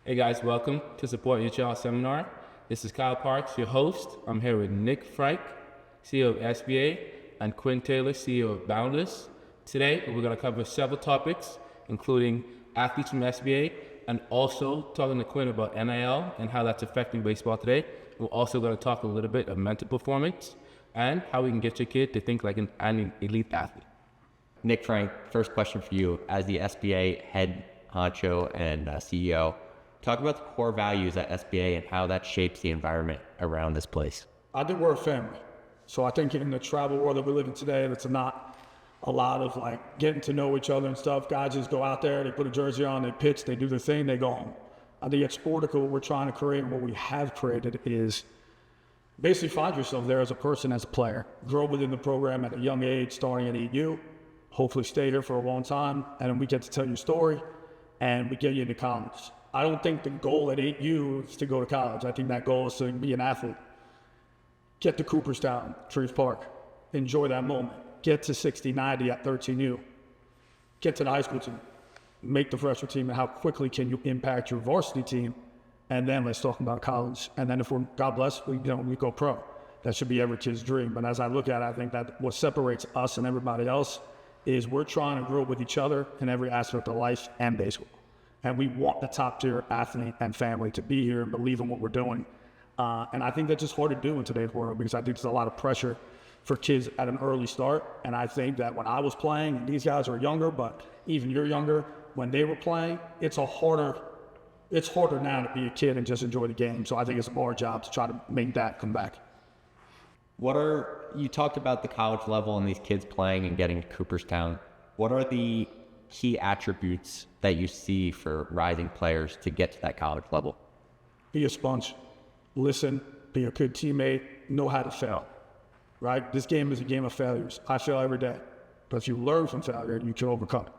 Hey guys, welcome to Support Your Child Seminar. This is Kyle Parks, your host. I'm here with Nick Frank, CEO of SBA, and Quinn Taylor, CEO of Boundless. Today, we're going to cover several topics, including athletes from SBA, and also talking to Quinn about NIL and how that's affecting baseball today. We're also going to talk a little bit of mental performance and how we can get your kid to think like an elite athlete. Nick Frank, first question for you. As the SBA head honcho and CEO, talk about the core values at SBA and how that shapes the environment around this place. I think we're a family. So I think in the travel world that we live in today, it's not a lot of like getting to know each other and stuff. Guys just go out there, they put a jersey on, they pitch, they do their thing, they go home. I think at Sportica, what we're trying to create and what we have created is basically find yourself there as a person, as a player. Grow within the program at a young age, starting at EU. Hopefully stay here for a long time, and then we get to tell your story, and we get you into college. I don't think the goal at 8U is to go to college. I think that goal is to be an athlete. Get to Cooperstown, Trees Park. Enjoy that moment. Get to 60-90 at 13U. Get to the high school team. Make the freshman team, and how quickly can you impact your varsity team? And then let's talk about college. And then if we're, God bless, we go pro. That should be every kid's dream. But as I look at it, I think that what separates us and everybody else is we're trying to grow with each other in every aspect of life and baseball. And we want the top tier athlete and family to be here and believe in what we're doing. And I think that's just hard to do in today's world because I think there's a lot of pressure for kids at an early start. And I think that when I was playing, and these guys are younger, but even you're younger, when they were playing, it's harder now to be a kid and just enjoy the game. So I think it's our job to try to make that come back. You talked about the college level and these kids playing and getting to Cooperstown. What are the key attributes that you see for rising players to get to that college level? Be a sponge, listen, be a good teammate, know how to fail, right? This game is a game of failures. I fail every day, but if you learn from failure, you can overcome it.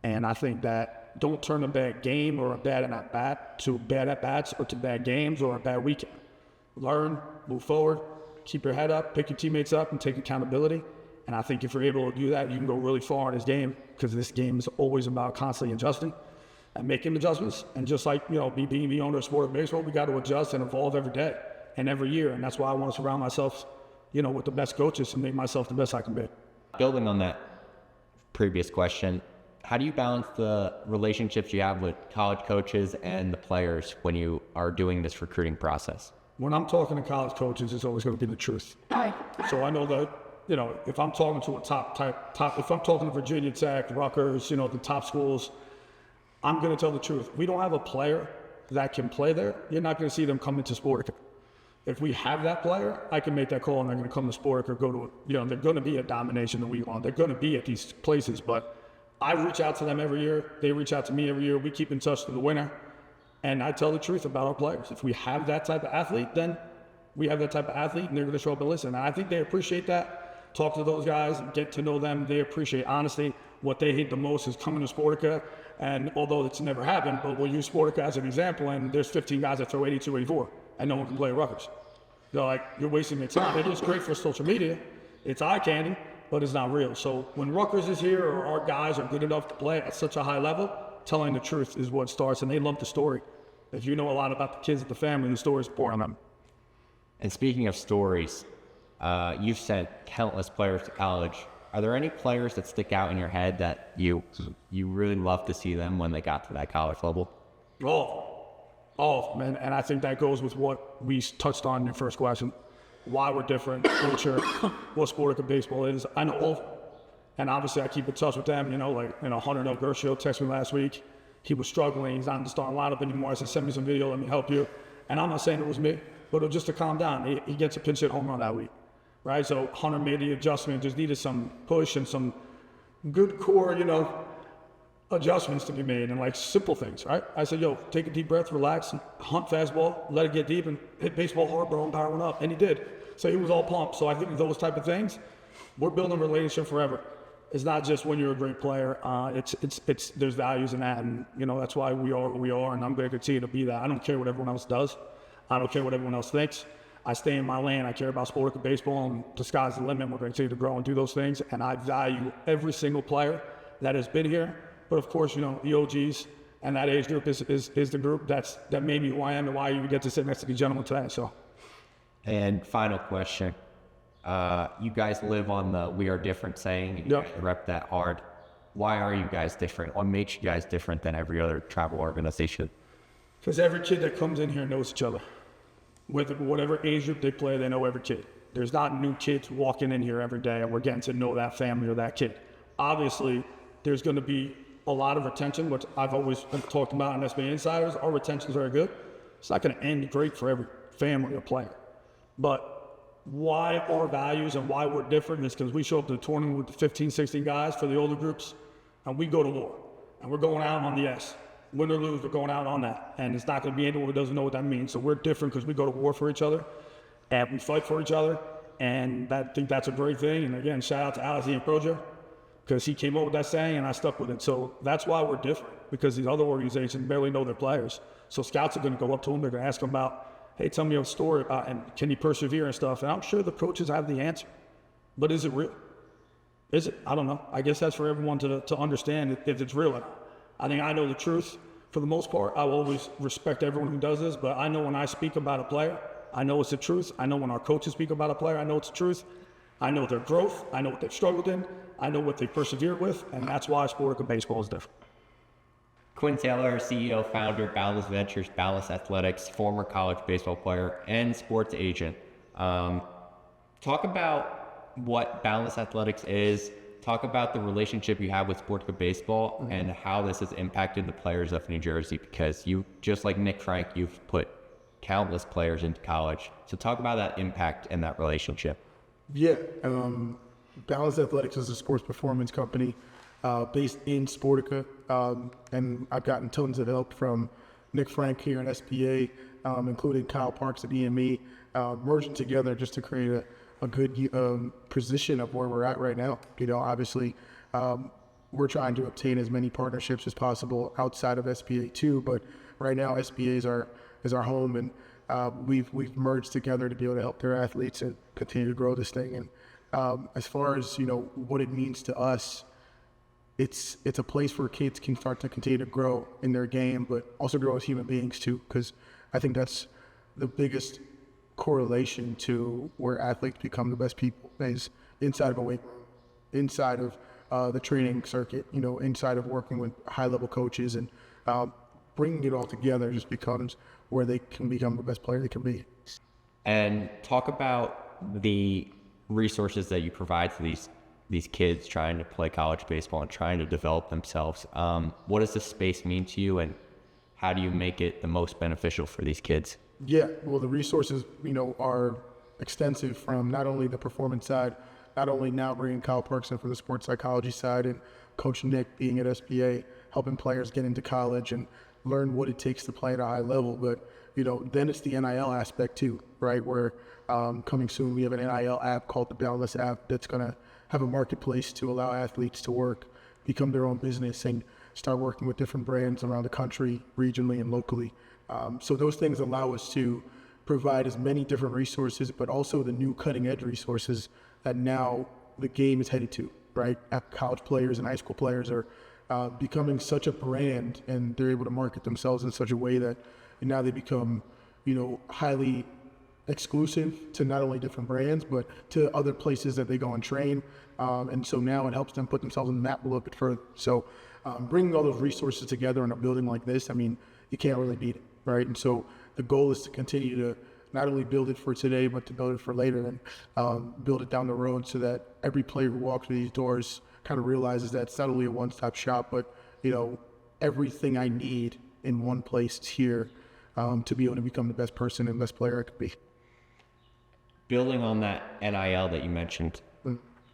And I think that don't turn a bad game or a bad at-bat to bad at-bats or to bad games or a bad weekend. Learn, move forward, keep your head up, pick your teammates up, and take accountability. And I think if you're able to do that, you can go really far in this game because this game is always about constantly adjusting and making adjustments. And just like, being the owner of sport of baseball, we got to adjust and evolve every day and every year. And that's why I want to surround myself, with the best coaches and make myself the best I can be. Building on that previous question, how do you balance the relationships you have with college coaches and the players when you are doing this recruiting process? When I'm talking to college coaches, it's always going to be the truth. So I know that, if I'm talking to a top, if I'm talking to Virginia Tech, Rutgers, the top schools, I'm going to tell the truth. If we don't have a player that can play there, you're not going to see them come into Sportica. If we have that player, I can make that call and they're going to come to Sportica or go to, they're going to be a domination that we want. They're going to be at these places, but I reach out to them every year. They reach out to me every year. We keep in touch to the winner. And I tell the truth about our players. If we have that type of athlete, then we have that type of athlete and they're going to show up and listen. And I think they appreciate that. Talk to those guys, get to know them. They appreciate honesty. What they hate the most is coming to Sportica. And although it's never happened, but we'll use Sportica as an example. And there's 15 guys that throw 82, 84, and no one can play Rutgers. They're like, you're wasting your time. It is great for social media. It's eye candy, but it's not real. So when Rutgers is here or our guys are good enough to play at such a high level, telling the truth is what starts. And they love the story. If you know a lot about the kids at the family, the story is pouring on them. And speaking of stories, you've sent countless players to college. Are there any players that stick out in your head that you really love to see them when they got to that college level? Oh, man. And I think that goes with what we touched on in your first question. Why we're different, culture, what Sportica baseball is. I know all, and obviously I keep in touch with them. Hunter Del Gershio texted me last week. He was struggling. He's not in the starting lineup anymore. I said, send me some video. Let me help you. And I'm not saying it was me, but just to calm down. He gets a pinch hit home run that week, right? So Hunter made the adjustment. Just needed some push and some good core, adjustments to be made and like simple things, right? I said, take a deep breath, relax, and hunt fastball, let it get deep, and hit baseball hard, bro, and power one up. And he did. So he was all pumped. So I think those type of things, we're building a relationship forever. It's not just when you're a great player. There's values in that, and that's why we are who we are. And I'm going to continue to be that. I don't care what everyone else does. I don't care what everyone else thinks. I stay in my lane. I care about Sportica baseball, and the sky's the limit. We're going to continue to grow and do those things. And I value every single player that has been here. But of course, the OGs, And that age group is the group that made me who I am and why you get to sit next to the gentleman today. So. And final question. You guys live on the "we are different" saying, and you Yep. guys rep that hard. Why are you guys different? What makes you guys different than every other travel organization? Because every kid that comes in here knows each other. With whatever age group they play, they know every kid. There's not new kids walking in here every day and we're getting to know that family or that kid. Obviously, there's going to be a lot of retention, which I've always talked about on SBA Insiders. Our retention is very good. It's not going to end great for every family or player. But why our values and why we're different is because we show up to the tournament with the 15, 16 guys for the older groups, and we go to war. And we're going out on the S. Win or lose, we're going out on that. And it's not going to be anyone who doesn't know what that means. So we're different because we go to war for each other, and we fight for each other. And I think that's a great thing. And again, shout out to Alex Proja, because he came up with that saying and I stuck with it. So that's why we're different, because these other organizations barely know their players. So scouts are going to go up to them, they're going to ask them about, hey, tell me a story about, and can you persevere and stuff? And I'm sure the coaches have the answer, but is it real? Is it? I don't know. I guess that's for everyone to understand if it's real. I think I know the truth for the most part. I will always respect everyone who does this, but I know when I speak about a player, I know it's the truth. I know when our coaches speak about a player, I know it's the truth. I know their growth. I know what they've struggled in. I know what they persevered with, and that's why Sportica baseball is different. Quinn Taylor, CEO, founder, Boundless Ventures, Boundless Athletics, former college baseball player, and sports agent. Talk about what Boundless Athletics is. Talk about the relationship you have with Sportica baseball and how this has impacted the players of New Jersey, because you, just like Nick Frank, you've put countless players into college. So talk about that impact and that relationship. Yeah, Boundless Athletics is a sports performance company based in Sportica, and I've gotten tons of help from Nick Frank here at SBA, including Kyle Parks at EME, merging together just to create a good position of where we're at right now. You know, obviously, we're trying to obtain as many partnerships as possible outside of SBA too, but right now SBA is our home, and we've merged together to be able to help their athletes and continue to grow this thing. And as far as, you know, what it means to us, it's a place where kids can start to continue to grow in their game, but also grow as human beings too, because I think that's the biggest correlation to where athletes become the best people is inside of a weight room, inside of the training circuit, you know, inside of working with high-level coaches, and bringing it all together just becomes where they can become the best player they can be. And talk about the resources that you provide to these kids trying to play college baseball and trying to develop themselves. What does this space mean to you, and how do you make it the most beneficial for these kids? Yeah, well, the resources, you know, are extensive, from not only the performance side, not only now bringing Kyle Parks in for the sports psychology side, and Coach Nick being at SBA, helping players get into college and learn what it takes to play at a high level. But, you know, then it's the NIL aspect too, right? Where coming soon, we have an NIL app called the Boundless app that's going to have a marketplace to allow athletes to work, become their own business, and start working with different brands around the country, regionally and locally. So those things allow us to provide as many different resources, but also the new cutting edge resources that now the game is headed to, right? College players and high school players are becoming such a brand, and they're able to market themselves in such a way that now they become, you know, highly exclusive to not only different brands, but to other places that they go and train. And so now it helps them put themselves on the map a little bit further. So bringing all those resources together in a building like this, I mean, you can't really beat it, right? And so the goal is to continue to not only build it for today, but to build it for later, and build it down the road, so that every player who walks through these doors kind of realizes that it's not only a one-stop shop, but, you know, everything I need in one place is here to be able to become the best person and best player I could be. Building on that NIL that you mentioned,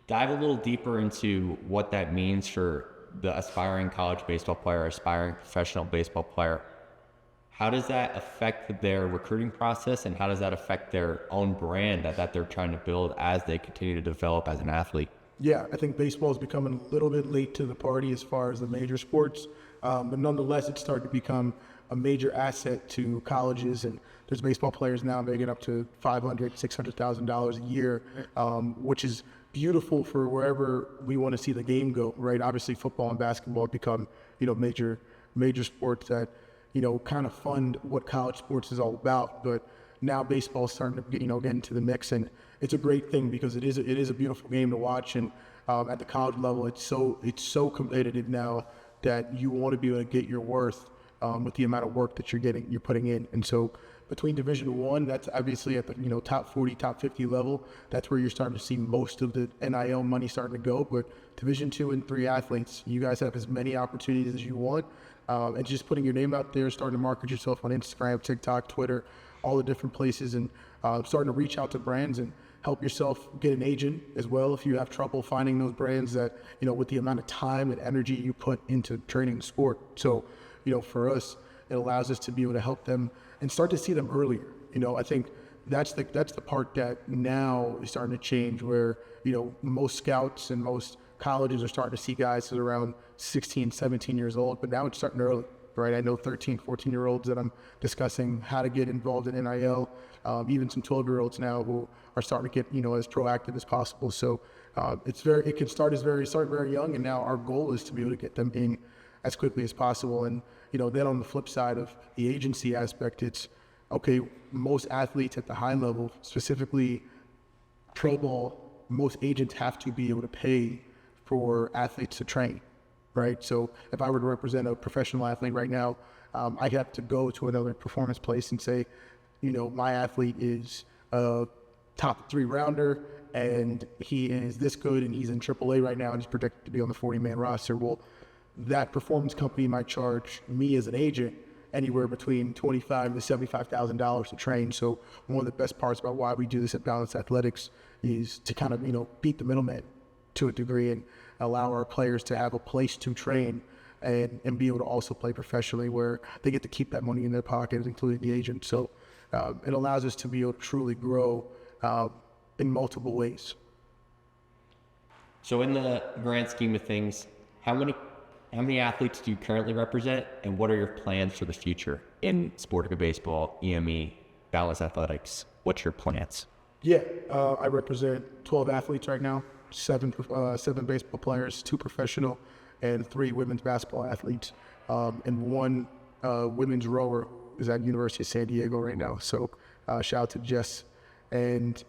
dive a little deeper into what that means for the aspiring college baseball player, aspiring professional baseball player. How does that affect their recruiting process, and how does that affect their own brand that they're trying to build as they continue to develop as an athlete? Yeah, I think baseball is becoming a little bit late to the party as far as the major sports, but nonetheless, it's starting to become a major asset to colleges, and there's baseball players now making up to $500,000, $600,000 a year, which is beautiful for wherever we want to see the game go, right? Obviously, football and basketball become, you know, major major sports that, kind of fund what college sports is all about. But now baseball is starting to, get into the mix, and it's a great thing because it is a beautiful game to watch. And at the college level, it's so competitive now that you want to be able to get your worth with the amount of work that you're putting in. And so between Division I, that's obviously at the top 40, top 50 level. That's where you're starting to see most of the NIL money starting to go. But Division II and III athletes, you guys have as many opportunities as you want, and just putting your name out there, starting to market yourself on Instagram, TikTok, Twitter, all the different places, and starting to reach out to brands and help yourself get an agent as well if you have trouble finding those brands that, with the amount of time and energy you put into training the sport. So, for us, it allows us to be able to help them and start to see them earlier. I think that's the part that now is starting to change, where, most scouts and most colleges are starting to see guys that are around 16, 17 years old, but now it's starting early, right? I know 13, 14-year-olds that I'm discussing how to get involved in NIL, even some 12-year-olds now who are starting to get, as proactive as possible. So it can start very young, and now our goal is to be able to get them in as quickly as possible. And, then on the flip side of the agency aspect, it's, okay, most athletes at the high level, specifically pro ball, most agents have to be able to pay for athletes to train, right? So if I were to represent a professional athlete right now, I have to go to another performance place and say, my athlete is a top 3 rounder and he is this good and he's in AAA right now and he's projected to be on the 40-man roster. Well, that performance company might charge me as an agent anywhere between $25,000 to $75,000 to train. So one of the best parts about why we do this at Boundless Athletics is to kind of, beat the middleman to a degree and allow our players to have a place to train and be able to also play professionally, where they get to keep that money in their pocket, including the agent. So it allows us to be able to truly grow in multiple ways. So in the grand scheme of things, how many athletes do you currently represent, and what are your plans for the future in sport of baseball, EME, Boundless Athletics? What's your plans? Yeah, I represent 12 athletes right now, seven baseball players, 2 professional, and 3 women's basketball athletes, and 1 women's rower is at University of San Diego right now. So shout out to Jess. And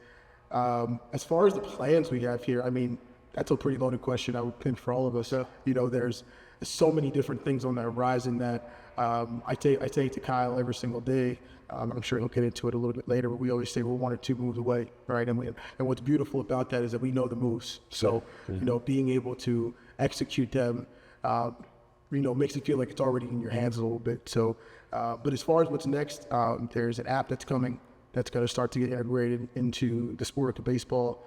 as far as the plans we have here, I mean, that's a pretty loaded question, I would think, for all of us. There's so many different things on the horizon that I take to Kyle every single day. I'm sure he'll get into it a little bit later, but we always say we're 1 or 2 moves away, right? And what's beautiful about that is that we know the moves. So, being able to execute them, makes it feel like it's already in your hands a little bit. So, but as far as what's next, there's an app that's coming that's going to start to get integrated into the sport of baseball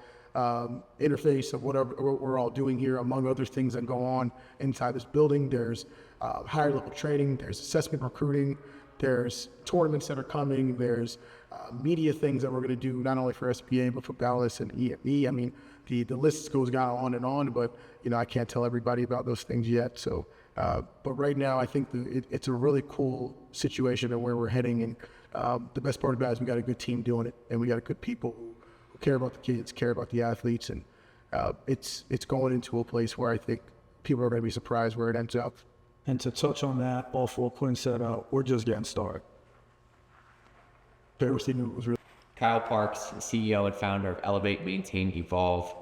interface of whatever we're all doing here, among other things that go on inside this building. There's higher level training, there's assessment recruiting, there's tournaments that are coming, there's media things that we're going to do, not only for SBA, but for Boundless and EME. I mean, the list goes on and on, but, I can't tell everybody about those things yet. So, but right now, I think it's a really cool situation and where we're heading. And the best part about it is we got a good team doing it, and we got good people who care about the kids, care about the athletes, and it's going into a place where I think people are going to be surprised where it ends up. And to touch on that, off what Quinn said, we're just getting started. Everything was really. Kyle Parks, CEO and founder of Elevate, Maintain, Evolve.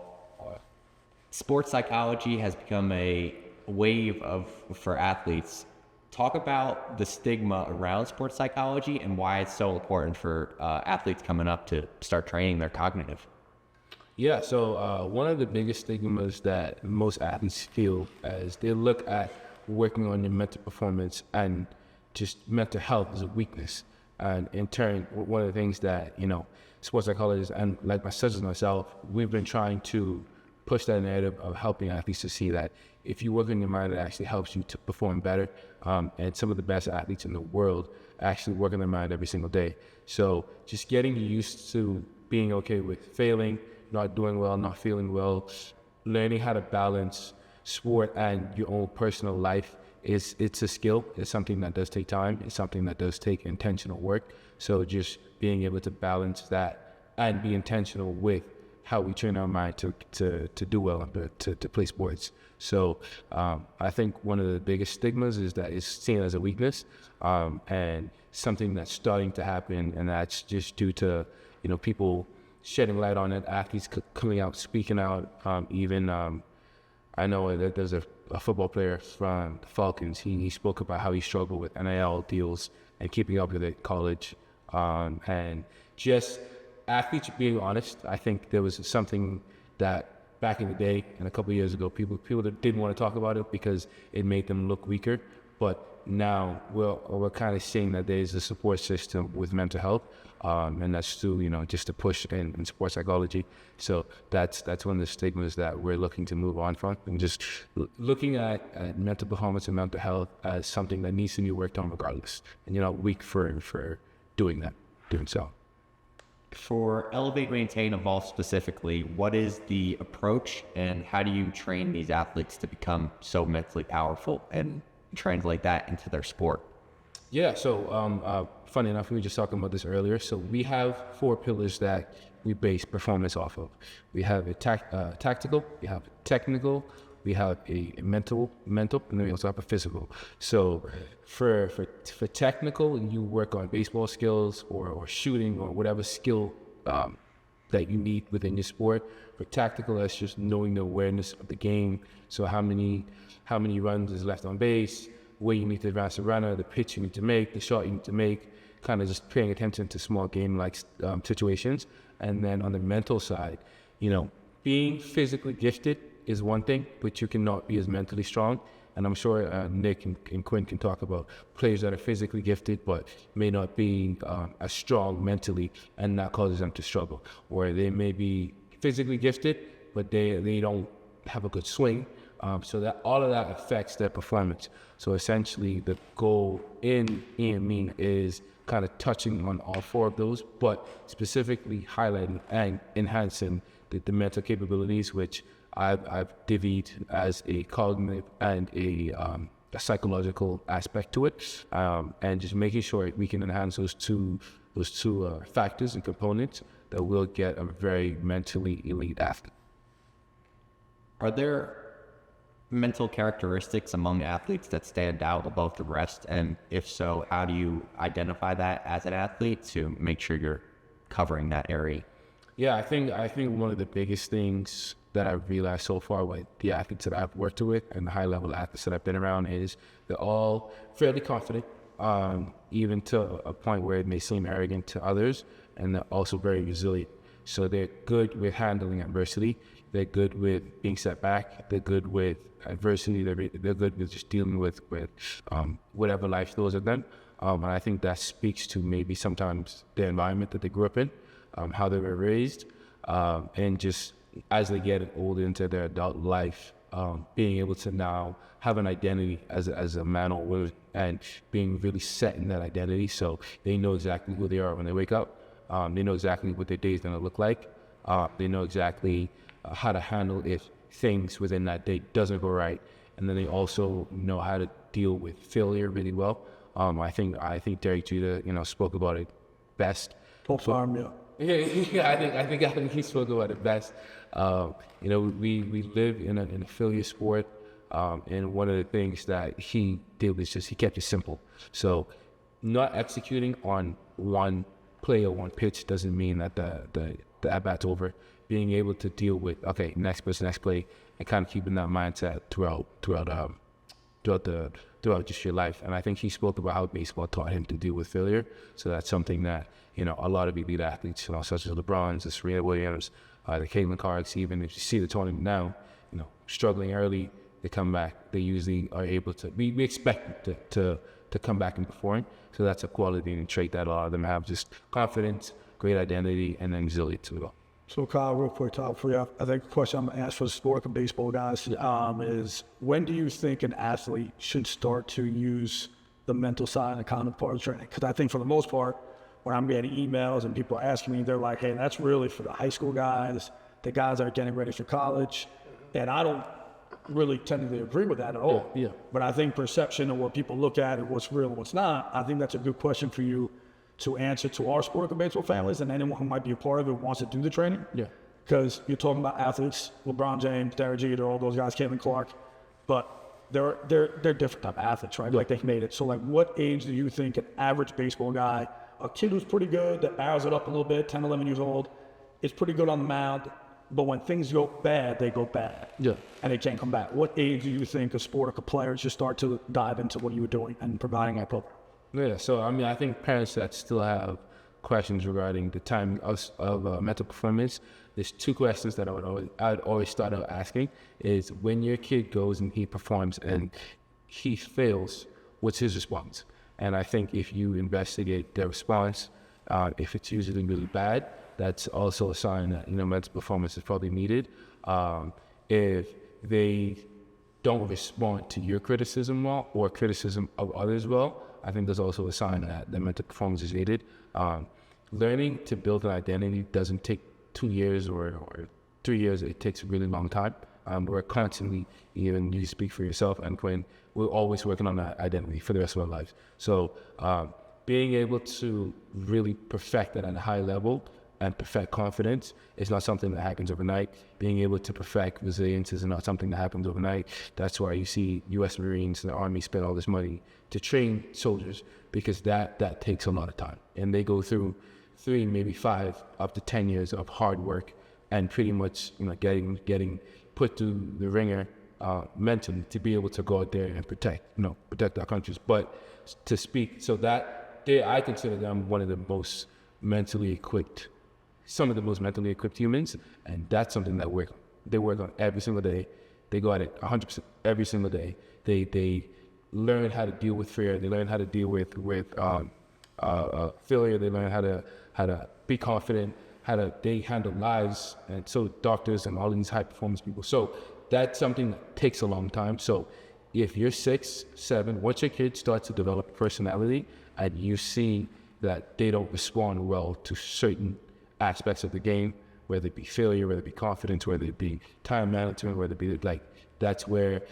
Sports psychology has become a wave for athletes. Talk about the stigma around sports psychology and why it's so important for athletes coming up to start training their cognitive. Yeah, so one of the biggest stigmas that most athletes feel as they look at working on their mental performance and just mental health as a weakness. And in turn, one of the things that, sports psychologists and like such as myself, we've been trying to push that narrative of helping athletes to see that if you work on your mind, it actually helps you to perform better. And some of the best athletes in the world actually work on their mind every single day. So just getting used to being okay with failing, not doing well, not feeling well, learning how to balance sport and your own personal life it's a skill. It's something that does take time. It's something that does take intentional work. So just being able to balance that and be intentional with how we train our mind to do well and to play sports. So I think one of the biggest stigmas is that it's seen as a weakness, and something that's starting to happen, and that's just due to, you know, people shedding light on it, athletes coming out, speaking out. I know that there's a football player from the Falcons. He spoke about how he struggled with NIL deals and keeping up with it, college, and just athletes being honest. I think there was something that back in the day and a couple of years ago, people that didn't want to talk about it because it made them look weaker. But now we're kind of seeing that there's a support system with mental health, and that's through, you know, just a push in sports psychology. So that's one of the stigmas that we're looking to move on from, and just looking at mental performance and mental health as something that needs to be worked on regardless. And you're not weak for doing so. For Elevate, Maintain, Evolve specifically, what is the approach and how do you train these athletes to become so mentally powerful and translate that into their sport? Yeah, so funny enough, we were just talking about this earlier. So we have 4 pillars that we base performance off of. We have a tactical, we have a technical, we have a mental, and then we also have a physical. So for technical, you work on baseball skills or shooting or whatever skill that you need within your sport. For tactical, that's just knowing the awareness of the game. So how many runs is left on base, where you need to advance the runner, the pitch you need to make, the shot you need to make, kind of just paying attention to small game-like situations. And then on the mental side, you know, being physically gifted is one thing, but you cannot be as mentally strong. And I'm sure Nick and Quinn can talk about players that are physically gifted, but may not be as strong mentally, and that causes them to struggle. Or they may be physically gifted, but they don't have a good swing. So that all of that affects their performance. So essentially the goal in EME is kind of touching on all 4 of those, but specifically highlighting and enhancing the mental capabilities, which I've divvied as a cognitive and a psychological aspect to it, and just making sure we can enhance those two factors and components that will get a very mentally elite athlete. Are there mental characteristics among athletes that stand out above the rest? And if so, how do you identify that as an athlete to make sure you're covering that area? Yeah, I think one of the biggest things that I've realized so far with the athletes that I've worked with and the high-level athletes that I've been around is they're all fairly confident, even to a point where it may seem arrogant to others, and they're also very resilient. So they're good with handling adversity. They're good with being set back. They're good with adversity. They're good with just dealing with whatever life throws at them. And I think that speaks to maybe sometimes the environment that they grew up in, how they were raised, and just as they get older into their adult life, being able to now have an identity as a man or woman, and being really set in that identity, so they know exactly who they are when they wake up. They know exactly what their day is going to look like. They know exactly how to handle if things within that day doesn't go right, and then they also know how to deal with failure really well. I think Derek Jeter, spoke about it best. Top farm, yeah. Yeah, I think he spoke about it best. We live in an affiliate sport, and one of the things that he did was just he kept it simple. So, not executing on one play or one pitch doesn't mean that the at bat's over. Being able to deal with next play, and kind of keeping that mindset throughout just your life. And I think he spoke about how baseball taught him to deal with failure. So that's something that a lot of elite athletes, such as LeBron's, the Serena Williams, the Caitlin Clarks, even if you see the tournament now, struggling early, they come back. They usually are able to. We expect them to come back and perform. So that's a quality and trait that a lot of them have: just confidence, great identity, and then resilience as well. So Kyle, real quick talk for you. I think the question I'm going to ask for the sport of baseball guys is, when do you think an athlete should start to use the mental side and the cognitive part of training? Because I think for the most part, when I'm getting emails and people are asking me, they're like, hey, that's really for the high school guys, the guys that are getting ready for college. And I don't really tend to agree with that at all. Yeah. But I think perception of what people look at and what's real and what's not, I think that's a good question for you to answer to our sport of baseball families and anyone who might be a part of it wants to do the training. Yeah. because you're talking about athletes, LeBron James, Derek Jeter, all those guys, Caitlin Clark, but they're different type of athletes, right? Like, they've made it. So, like, what age do you think an average baseball guy, a kid who's pretty good, that barrels it up a little bit, 10, 11 years old, is pretty good on the mound, but when things go bad, they go bad. Yeah. And they can't come back. What age do you think a sport or a player should start to dive into what you were doing and providing that program? Yeah, so I mean, I think parents that still have questions regarding the timing of mental performance, there's two questions that I'd always start out asking is, when your kid goes and he performs and he fails, what's his response? And I think if you investigate their response, if it's usually really bad, that's also a sign that, you know, mental performance is probably needed. If they don't respond to your criticism well, or criticism of others well, I think there's also a sign that the mental performance is needed. Learning to build an identity doesn't take 2 years or 3 years. It takes a really long time. We're constantly, even you speak for yourself and Quinn, we're always working on that identity for the rest of our lives. So being able to really perfect that at a high level and perfect confidence is not something that happens overnight. Being able to perfect resilience is not something that happens overnight. That's why you see U.S. Marines and the Army spend all this money to train soldiers, because that takes a lot of time. And they go through 3, maybe 5, up to 10 years of hard work and pretty much, you know, getting put through the ringer mentally to be able to go out there and protect our countries. But to speak, so that I consider them one of the most mentally equipped, some of the most mentally equipped humans, and that's something that they work on every single day. They go at it 100% every single day. They learn how to deal with fear. They learn how to deal with failure. They learn how to be confident, they handle lives, and so doctors and all these high performance people. So that's something that takes a long time. So if you're 6, 7, once your kid starts to develop a personality and you see that they don't respond well to certain aspects of the game, whether it be failure, whether it be confidence, whether it be time management, whether it be like, that's where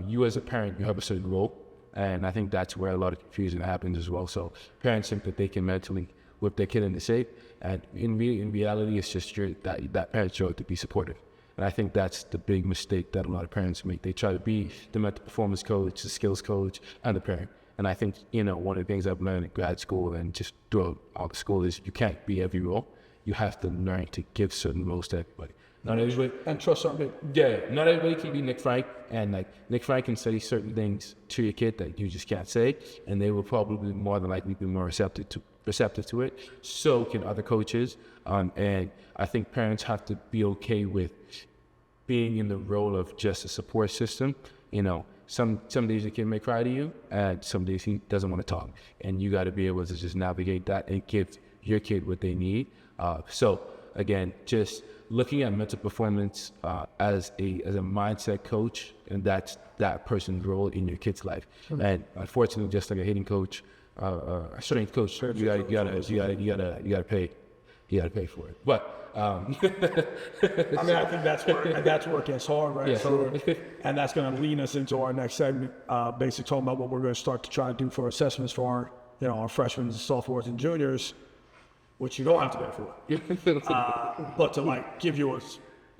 you as a parent, you have a certain role. And I think that's where a lot of confusion happens as well. So parents think that they can mentally whip their kid into shape, and in reality, it's just that parent's job to be supportive. And I think that's the big mistake that a lot of parents make. They try to be the mental performance coach, the skills coach, and the parent. And I think, you know, one of the things I've learned in grad school and just throughout all the school is you can't be every role. You have to learn to give certain roles to everybody. Not everybody, and trust something. yeah, not everybody can be Nick Frank, and like Nick Frank can say certain things to your kid that you just can't say, and they will probably more than likely be more receptive to it. So can other coaches, and I think parents have to be okay with being in the role of just a support system. You know, some days your kid may cry to you, and some days he doesn't want to talk, and you got to be able to just navigate that and give your kid what they need. So again, just looking at mental performance as a mindset coach, and that's that person's role in your kid's life. And unfortunately, just like a hitting coach, a strength coach, you gotta pay for it. But I mean, I think that's where it gets hard, right? Yeah. So, and that's going to lead us into our next segment, basically talking about what we're going to start to try to do for assessments for our freshmen, sophomores, and juniors, which you don't have to pay for. But to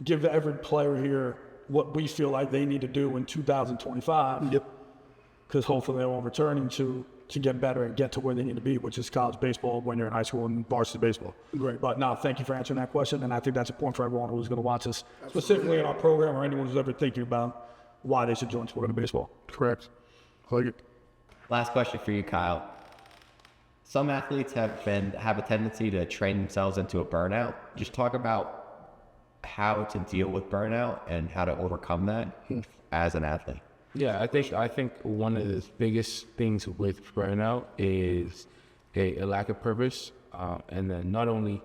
give every player here what we feel like they need to do in 2025. Yep. Because hopefully they're all returning to get better and get to where they need to be, which is college baseball when you're in high school and varsity baseball. Great. But no, thank you for answering that question, and I think that's important for everyone who's going to watch us, specifically in our program, or anyone who's ever thinking about why they should join sport and baseball. Correct. I like it. Last question for you, Kyle. Some athletes have a tendency to train themselves into a burnout. Just talk about how to deal with burnout and how to overcome that as an athlete. Yeah, I think one of the biggest things with burnout is a lack of purpose, and then not only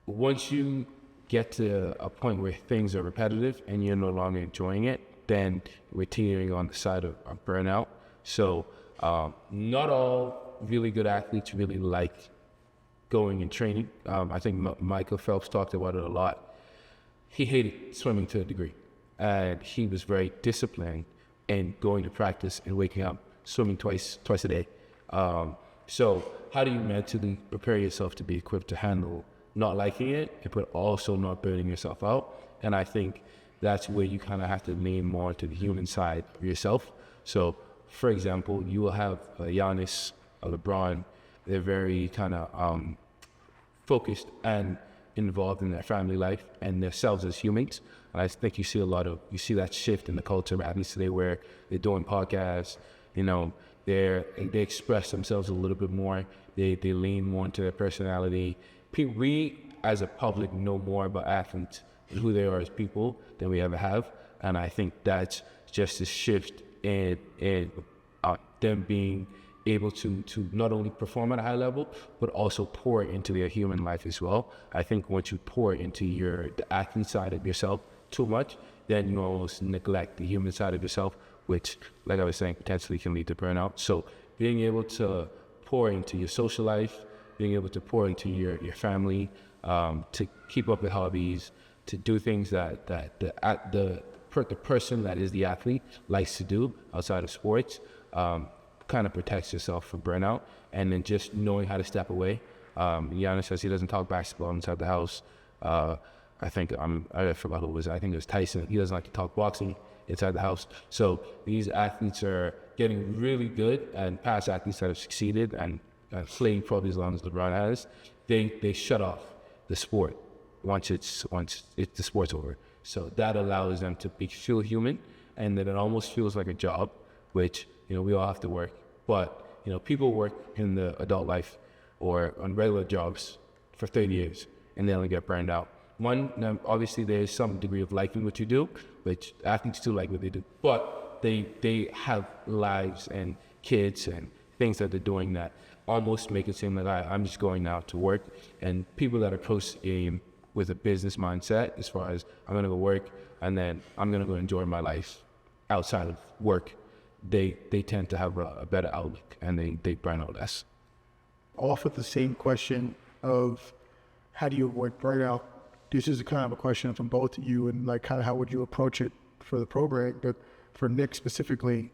once you get to a point where things are repetitive and you're no longer enjoying it, then we're teetering on the side of burnout. So not all really good athletes really like going and training. I think Michael Phelps talked about it a lot. He hated swimming to a degree, and he was very disciplined in going to practice and waking up, swimming twice a day. So how do you mentally prepare yourself to be equipped to handle not liking it, but also not burning yourself out. And I think that's where you kind of have to lean more to the human side of yourself. So, for example, you will have Giannis, LeBron. They're very kind of focused and involved in their family life and themselves as humans. And I think you see that shift in the culture, at least today, where they're doing podcasts, you know, they express themselves a little bit more. They lean more into their personality. We, as a public, know more about athletes and who they are as people than we ever have. And I think that's just a shift in them being able to not only perform at a high level, but also pour into their human life as well. I think once you pour into the athlete side of yourself too much, then you almost neglect the human side of yourself, which, like I was saying, potentially can lead to burnout. So being able to pour into your social life, being able to pour into your family, to keep up with hobbies, to do things that the person that is the athlete likes to do outside of sports, kind of protects yourself from burnout. And then just knowing how to step away. Giannis says he doesn't talk basketball inside the house. I forgot who it was. I think it was Tyson. He doesn't like to talk boxing inside the house. So these athletes are getting really good, and past athletes that have succeeded and played probably as long as LeBron has, they shut off the sport once the sport's over. So that allows them to feel human, and then it almost feels like a job, which, you know, we all have to work. But, you know, people work in the adult life or on regular jobs for 30 years, and they only get burned out. Obviously there's some degree of liking what you do, which athletes do like what they do, but they have lives and kids and things that they're doing that almost make it seem like I'm just going now to work. And people that approach the game with a business mindset, as far as I'm going to go work and then I'm going to go enjoy my life outside of work, they tend to have a better outlook, and they burn out less. Off with the same question of how do you avoid burnout? This is kind of a question from both of you, and like kind of how would you approach it for the program? But for Nick specifically,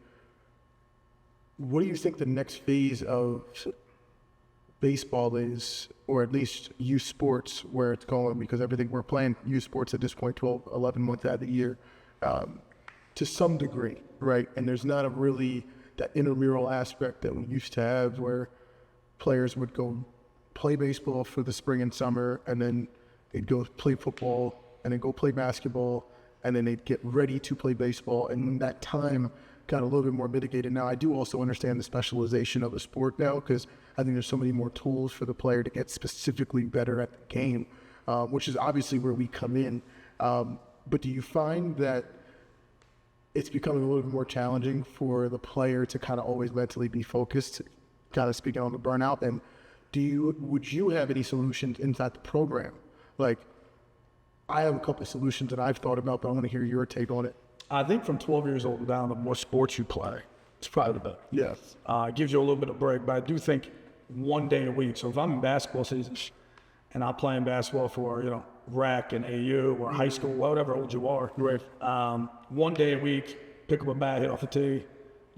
what do you think the next phase of baseball is, or at least youth sports, where it's going? Because everything we're playing youth sports at this point, 12, 11 months out of the year, to some degree, right? And there's not really that intramural aspect that we used to have, where players would go play baseball for the spring and summer, and then they'd go play football, and then go play basketball, and then they'd get ready to play baseball. And that time got a little bit more mitigated. Now, I do also understand the specialization of the sport now, because I think there's so many more tools for the player to get specifically better at the game, which is obviously where we come in. But do you find that it's becoming a little bit more challenging for the player to kind of always mentally be focused, kind of speaking on the burnout? And would you have any solutions inside the program? Like, I have a couple of solutions that I've thought about, but I want to hear your take on it. I think from 12 years old down, the more sports you play, it's probably the better. Yes. It gives you a little bit of break, but I do think one day a week. So if I'm in basketball season and I'm playing basketball for, you know, rec and AU or high school, whatever old you are, right. One day a week, pick up a bat, hit off the tee,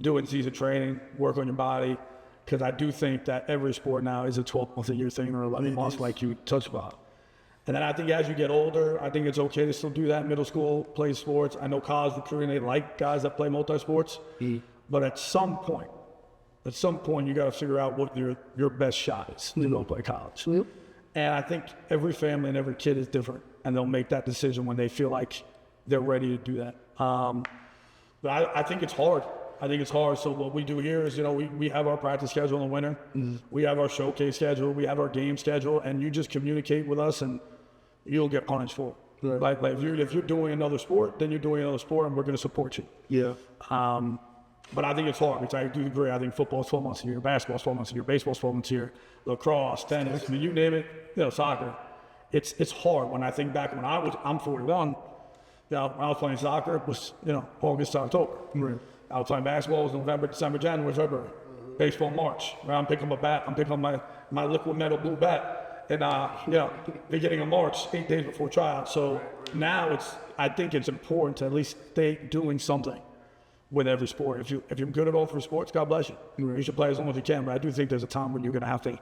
do in-season training, work on your body. Because I do think that every sport now is a 12-month-a-year thing, or 11 months, like you touched about. And then I think as you get older, I think it's okay to still do that. Middle school, play sports. I know college recruiting, they like guys that play multi-sports. But at some point, you got to figure out what your best shot is to go play college. And I think every family and every kid is different, and they'll make that decision when they feel like they're ready to do that. But I think it's hard. So what we do here is, you know, we have our practice schedule in the winter. We have our showcase schedule. We have our game schedule, and you just communicate with us, and you'll get punished for it. Right. Like if you're doing another sport, then you're doing another sport, and we're going to support you. Yeah. But I think it's hard, because I do agree. I think football is 12 months a year, basketball is 12 months a year, baseball is 12 months a year, lacrosse, tennis, I mean, you name it, you know, soccer. It's hard. When I think back when I'm 41, you know, when I was playing soccer, it was, you know, August to October. Right. I was playing basketball, it was November, December, January, February. Baseball, March. Where I'm picking up a bat, I'm picking up my liquid metal blue bat. And, you know, beginning of March, 8 days before tryout. So now I think it's important to at least stay doing something with every sport. If you're good at all three sports, God bless you. You should play as long as you can. But I do think there's a time when you're going to have to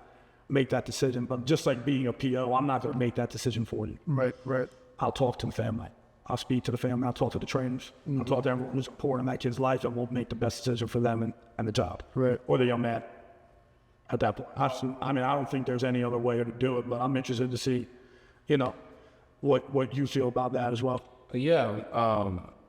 make that decision. But just like being a PO, I'm not going to make that decision for you. Right, right. I'll talk to the family. I'll speak to the family. I'll talk to the trainers. I'll talk to everyone who's important in that kid's life, and we'll make the best decision for them and the job. Right. Or the young man at that point. I mean, I don't think there's any other way to do it, but I'm interested to see, you know, what you feel about that as well. Yeah,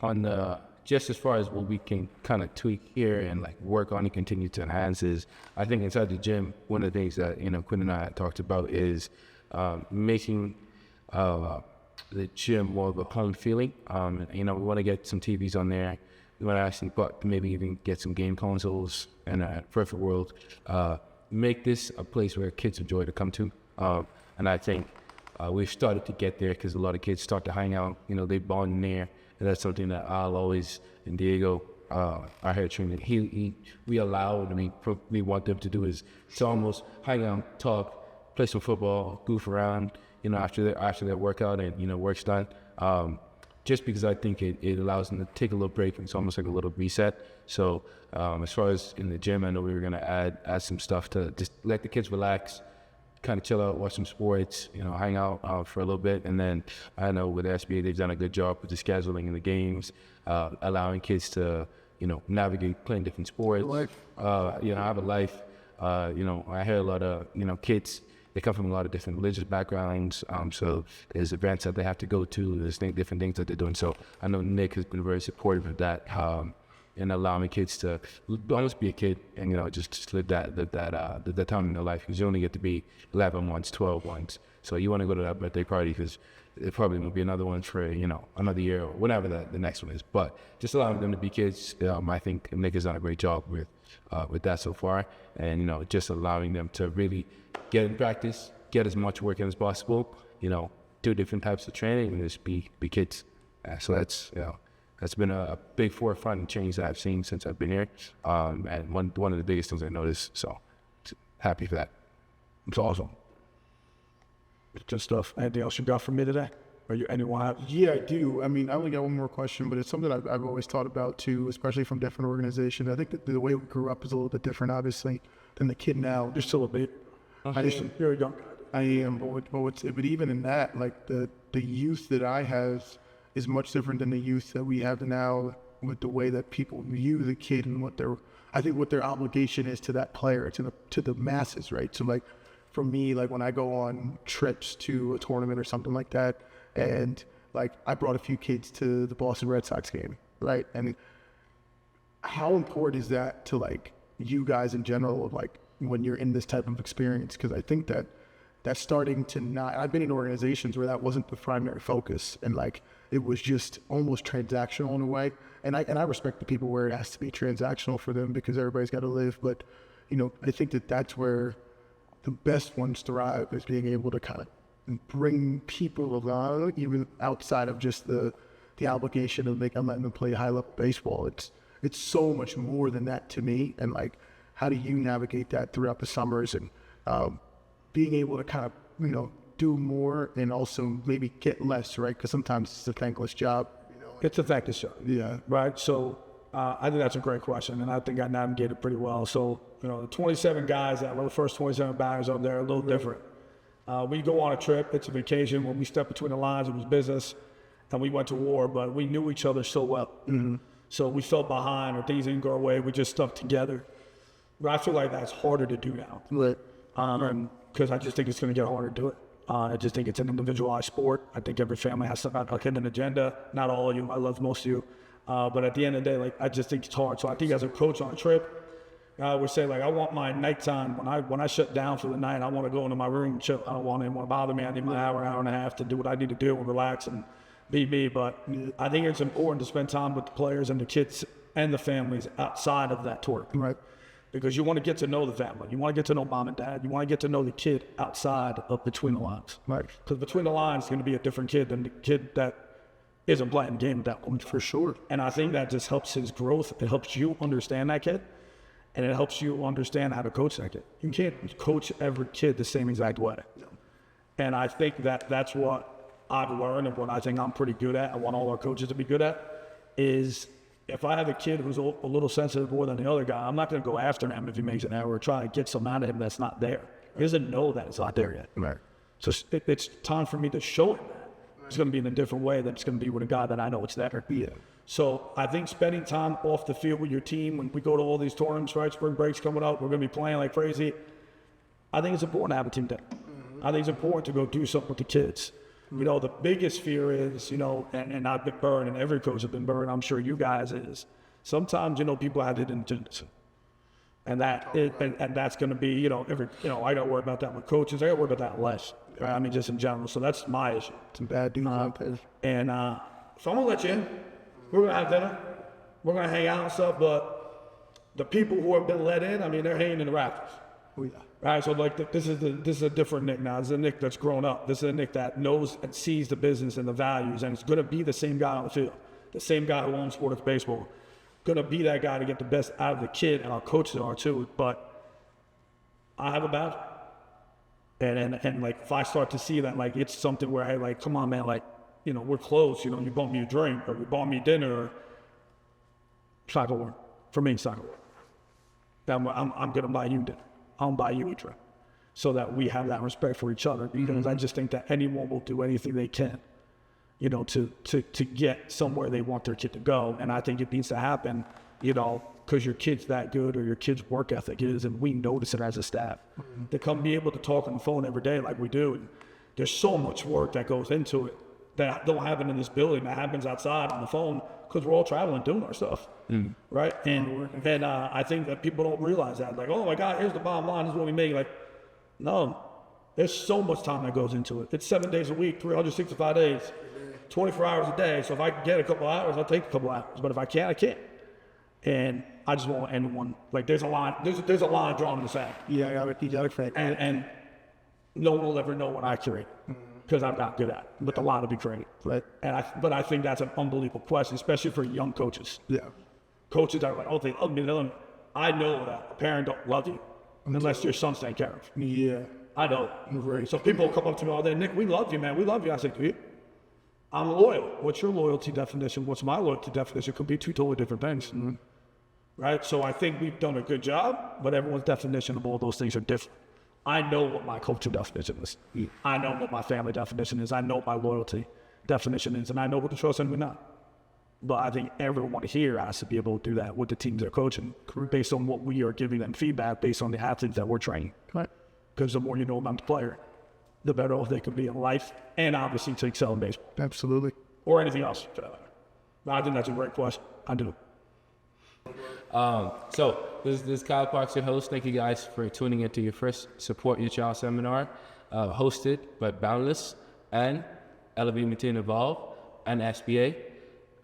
on the just as far as what we can kind of tweak here and like work on and continue to enhance is, I think inside the gym, one of the things that, you know, Quinn and I had talked about is making the gym more of a home feeling. You know, we want to get some TVs on there. We want to actually, but maybe even get some game consoles and a perfect world. Make this a place where kids enjoy to come to. And I think we've started to get there because a lot of kids start to hang out. You know, they bond in there. And that's something that I'll always, and Diego, our head trainer, we allow, we want them to do is to almost hang out, talk, play some football, goof around, you know, after that workout and, you know, work's done. Just because I think it allows them to take a little break. It's almost like a little reset. So as far as in the gym, I know we were going to add some stuff to just let the kids relax, kind of chill out, watch some sports, you know, hang out for a little bit. And then I know with SBA, they've done a good job with the scheduling and the games, allowing kids to, you know, navigate playing different sports. You know, have a life. You know, I hear a lot of, you know, kids, they come from a lot of different religious backgrounds. So there's events that they have to go to. There's different things that they're doing. So I know Nick has been very supportive of that. And allowing kids to almost be a kid and, you know, just live that time in their life, because you only get to be 11 once, 12 once. So you want to go to that birthday party because it probably will be another one for, you know, another year or whatever the next one is. But just allowing them to be kids, I think Nick has done a great job with that so far. And, you know, just allowing them to really get in practice, get as much work in as possible, you know, do different types of training and just be kids. So that's, you know, that's been a big forefront change that I've seen since I've been here, and one of the biggest things I noticed. So, happy for that. It's awesome. Good stuff. Anything else you got for me today? Or anyone have? Yeah, I do. I mean, I only got one more question, but it's something I've always thought about too, especially from different organizations. I think that the way we grew up is a little bit different, obviously, than the kid now. You're still a baby. You're young. I am, but even in that, like the youth that I have is much different than the youth that we have now, with the way that people view the kid and what their obligation is to that player, to the masses, right? So like for me, like when I go on trips to a tournament or something like that, and like I brought a few kids to the Boston Red Sox game, right? And how important is that to like you guys in general, like when you're in this type of experience? Because I think that's starting to not, I've been in organizations where that wasn't the primary focus, and like it was just almost transactional in a way. And I respect the people where it has to be transactional for them because everybody's got to live. But, you know, I think that's where the best ones thrive, is being able to kind of bring people along, even outside of just the obligation of letting them play high level baseball. It's so much more than that to me. And like, how do you navigate that throughout the summers and being able to kind of, you know, do more and also maybe get less, right? Because sometimes it's a thankless job. You know? It's a thankless job. Yeah. Right. So I think that's a great question, and I think I navigated pretty well. So, you know, the 27 guys that were the first 27 batters up there are a little different. We go on a trip, it's a vacation. When we stepped between the lines, it was business, and we went to war, but we knew each other so well. Mm-hmm. So we felt behind or things didn't go our way, we just stuck together. But I feel like that's harder to do now. Right. Because I just think it's going to get harder to do it. I just think it's an individualized sport. I think every family has a hidden agenda. Not all of you. I love most of you. But at the end of the day, like, I just think it's hard. So I think as a coach on a trip, I would say, like, I want my nighttime, when I shut down for the night, I want to go into my room and chill. I don't want anyone to bother me. I need an hour and a half to do what I need to do and relax and be me. But I think it's important to spend time with the players and the kids and the families outside of that tour. Right. Because you want to get to know the family. You want to get to know mom and dad. You want to get to know the kid outside of between the lines. Right. Because between the lines is going to be a different kid than the kid that isn't playing the game at that point. For sure. And I think that just helps his growth. It helps you understand that kid. And it helps you understand how to coach that kid. You can't coach every kid the same exact way. And I think that's what I've learned and what I think I'm pretty good at. I want all our coaches to be good at is, if I have a kid who's a little sensitive more than the other guy, I'm not going to go after him if he makes an error or try to get some out of him that's not there. He doesn't know that it's not there yet. Right. So it's time for me to show him that. It's going to be in a different way than it's going to be with a guy that I know it's there. Yeah. So I think spending time off the field with your team when we go to all these tournaments, right? Spring break's coming up. We're going to be playing like crazy. I think it's important to have a team day. I think it's important to go do something with the kids. You know, the biggest fear is, you know, and I've been burned, and every coach has been burned, I'm sure you guys is, sometimes, you know, people have hidden agendas. And that's going to be, you know, I got to worry about that with coaches. I got to worry about that less. Right? I mean, just in general. So that's my issue. Some bad dudes out there. And so I'm going to let you in. We're going to have dinner. We're going to hang out and stuff. But the people who have been let in, I mean, they're hanging in the rafters. Oh, yeah. Right, so like this is a different Nick now. This is a Nick that's grown up. This is a Nick that knows and sees the business and the values, and it's going to be the same guy on the field, the same guy who owns Sports Baseball. Going to be that guy to get the best out of the kid, and our coaches are too. But I have a boundary, and like if I start to see that like it's something where hey, like come on man, like you know we're close. You know you bought me a drink or you bought me dinner. Or, it's not gonna work for me. It's not gonna work. I'm gonna buy you dinner. I'll buy you a drink, so that we have that respect for each other. Because I just think that anyone will do anything they can, you know, to get somewhere they want their kid to go. And I think it needs to happen, you know, because your kid's that good or your kid's work ethic is, and we notice it as a staff. To come be able to talk on the phone every day like we do, and there's so much work that goes into it that don't happen in this building, that happens outside on the phone because we're all traveling doing our stuff, right? And I think that people don't realize that. Like, oh my God, here's the bottom line, this is what we make. Like, no, there's so much time that goes into it. It's 7 days a week, 365 days, 24 hours a day. So if I can get a couple hours, I'll take a couple hours. But if I can't, I can't. And I just want anyone, like there's a line, there's a line drawn in the sand. Yeah, I got it. And no one will ever know what I curate. Because I'm not good at it, but a lot will be great. Right. But I think that's an unbelievable question, especially for young coaches. Yeah. Coaches are like, oh, they love me. I know that a parent don't love you unless your son's taken care of. Yeah. I know. Right. So people come up to me all day, Nick, we love you, man. We love you. I say, do you? I'm loyal. What's your loyalty definition? What's my loyalty definition? It could be two totally different things. Right? So I think we've done a good job, but everyone's definition of all those things are different. I know what my culture definition is. I know what my family definition is. I know what my loyalty definition is, and I know what to trust and what not. But I think everyone here has to be able to do that with the teams they're coaching, based on what we are giving them feedback, based on the athletes that we're training. Right. Because the more you know about the player, the better off they could be in life, and obviously to excel in baseball. Absolutely. Or anything else, for that matter. I think that's a great question. I do. So this is Kyle Parks, your host. Thank you guys for tuning into your first Support Your Child seminar, hosted by Boundless and Elevate, Maintain, Evolve and SBA.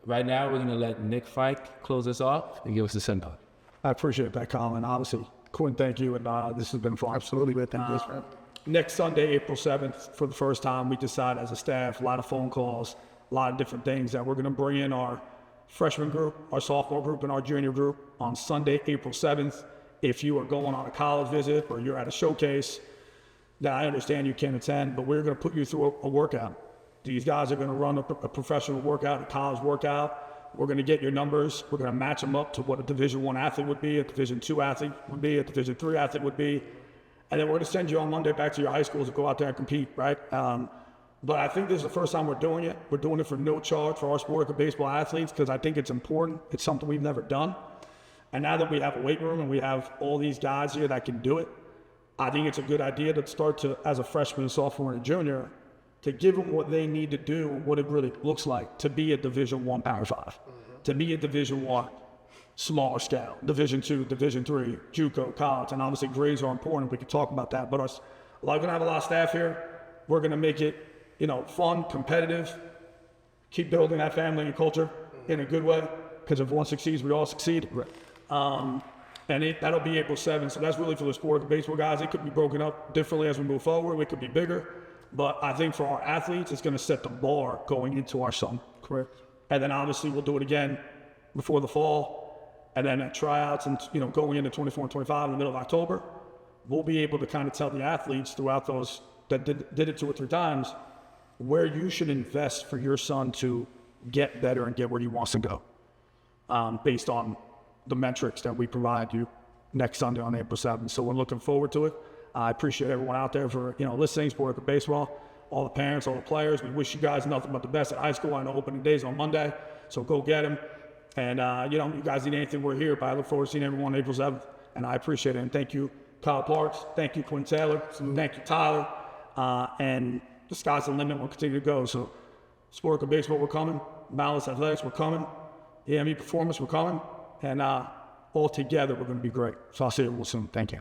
Right now, we're going to let Nick Fike close us off and give us a send-off. I appreciate that, Colin. Obviously, Quinn, thank you, and this has been fun. Absolutely. But thank you. Next Sunday, April 7th, for the first time, we decided as a staff, a lot of phone calls, a lot of different things, that we're going to bring in our freshman group, our sophomore group, and our junior group on Sunday, April 7th. If you are going on a college visit or you're at a showcase, that I understand you can't attend, but we're going to put you through a workout. These guys are going to run a professional workout, a college workout. We're going to get your numbers. We're going to match them up to what a Division I athlete would be, a Division II athlete would be, a Division III athlete would be. And then we're going to send you on Monday back to your high schools to go out there and compete, right? But I think this is the first time we're doing it. We're doing it for no charge for our sport of baseball athletes because I think it's important. It's something we've never done. And now that we have a weight room and we have all these guys here that can do it, I think it's a good idea to start to, as a freshman, sophomore, and junior, to give them what they need to do, what it really looks like to be a Division I Power 5, to be a Division I smaller scale, Division II, Division III, JUCO, college, and obviously grades are important. We can talk about that, but we're going to have a lot of staff here. We're going to make it, fun, competitive, keep building that family and culture in a good way, because if one succeeds, we all succeed. And that'll be April 7th, so that's really for the sport of the baseball guys. It could be broken up differently as we move forward. It could be bigger, but I think for our athletes, it's going to set the bar going into our summer. Correct. And then obviously we'll do it again before the fall, and then at tryouts and going into 24 and 25 in the middle of October, we'll be able to kind of tell the athletes throughout those that did it 2 or 3 times where you should invest for your son to get better and get where he wants to go, based on the metrics that we provide you next Sunday on April 7th. So we're looking forward to it. I appreciate everyone out there for, listening, Sport of Baseball, all the parents, all the players. We wish you guys nothing but the best at high school. I know opening day's on Monday, so go get them. And, you guys need anything, we're here. But I look forward to seeing everyone April 7th, and I appreciate it. And thank you, Kyle Parks. Thank you, Quinn Taylor. Thank you, Tyler. And the sky's the limit. We'll continue to go. So, Sport of Baseball, we're coming. Boundless Athletics, we're coming. EME Performance, we're coming. And all together, we're going to be great. So I'll see you real soon. Thank you.